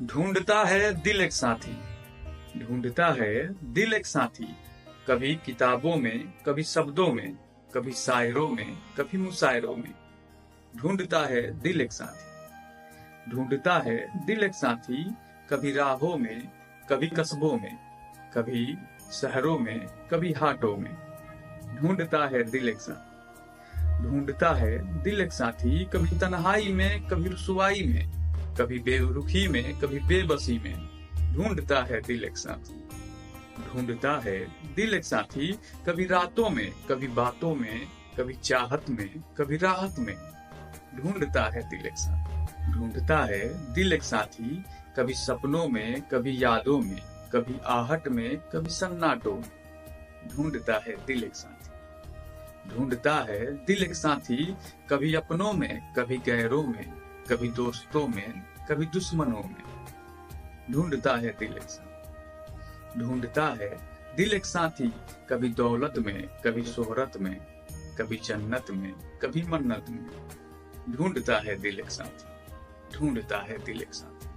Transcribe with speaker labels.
Speaker 1: ढूंढता है दिल एक साथी। ढूंढता है दिल एक साथी। कभी किताबों में, कभी शब्दों में, कभी शायरों में, कभी मुशायरों में। ढूंढता है दिल एक साथी। ढूंढता है दिल एक साथी। कभी राहों में, कभी कस्बों में, कभी शहरों में, कभी हाटों में। ढूंढता है दिल एक साथी। ढूंढता है दिल एक साथी। कभी तन्हाई में, कभी रुसवाई में, कभी बेरुखी में, कभी बेबसी में। ढूंढता है दिल एक साथी। ढूंढता है दिल एक साथी। कभी रातों में, कभी बातों में, कभी चाहत में, कभी राहत में। ढूंढता है दिल एक साथी। ढूंढता है दिल एक साथी। कभी सपनों में, कभी यादों में, कभी आहट में, कभी सन्नाटों में। ढूंढता है दिल एक साथी। ढूंढता है दिल एक साथी। कभी अपनों में, कभी गैरों में, कभी दोस्तों में, कभी दुश्मनों में। ढूंढता है दिल एक साथी। ढूंढता है दिल एक साथी। कभी दौलत में, कभी शोहरत में, कभी जन्नत में, कभी मन्नत में। ढूंढता है दिल एक साथी। ढूंढता है दिल एक साथी।